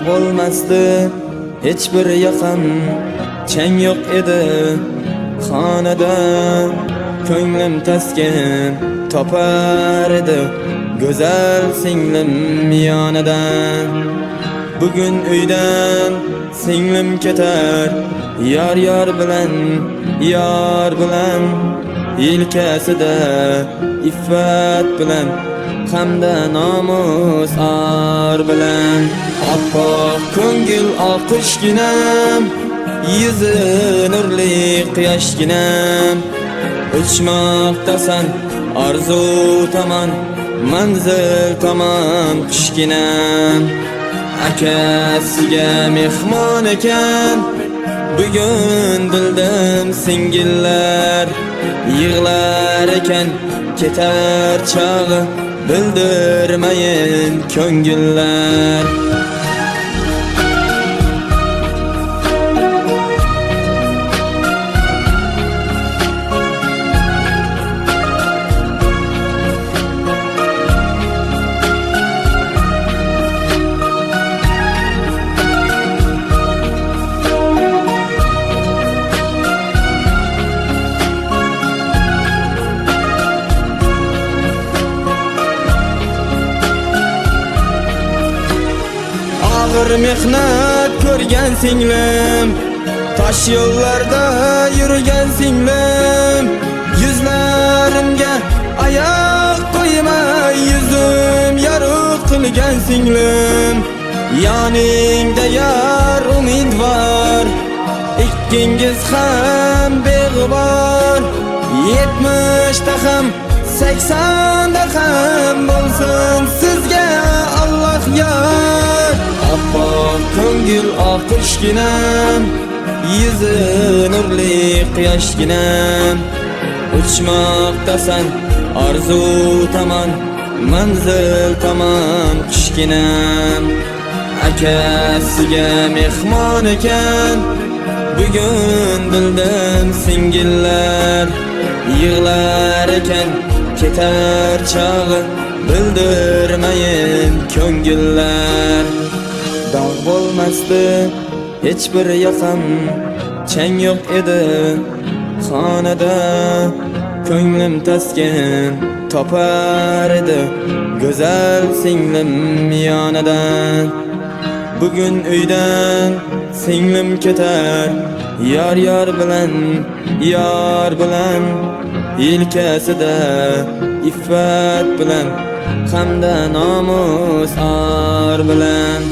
bo'lmasdi hech bir yaqin, chang yo'q edi xonada. Ko'nglim taskin topar edi go'zal singlim yonida. Bugun uydan singlim ketar, yor bilan, yor bilan. Yelkasida iffat bilan, hamda nomus ar bilan. Oppoq ko'ngil oqishginam, yuzi nurli quyoshginam. Uchmoqdasan arzu tomon, manzil tomon qushginam. Akasiga mehmon ekan, bugun bildim singillar. Yig'lar ekan ketar chog'i, bildirmayin ko'ngillar. Ağır mehnat ko'rgan singlim, tosh yo'llarda yurgan singlim. Yuzlarimga oyoq qo'ymay, yuzim yorug' qilgan singlim. Yoningda yor umidvor, ikkingiz ham beg'ubor. 70 da ham 80 da ham bo'lsin sizga Alloh yor. Oppoq ko'ngil oqishginam, yuzi nurli quyoshginam. Uchmoqdasan arzu tomon, manzil tomon qushginam. Akasiga mehmon ekan, bugun bildim singillar. Yig'lar ekan ketar chog'i, bildirmayin ko'ngillar. Dog' bo'lmasdi hech bir yaqin, chang yo'q edi xonada. Ko'nglim taskin topar edi go'zal singlim yonida. Bugun uydan singlim ketar, yor bilan, yor bilan. Yelkasida iffat bilan, hamda nomus ar bilan.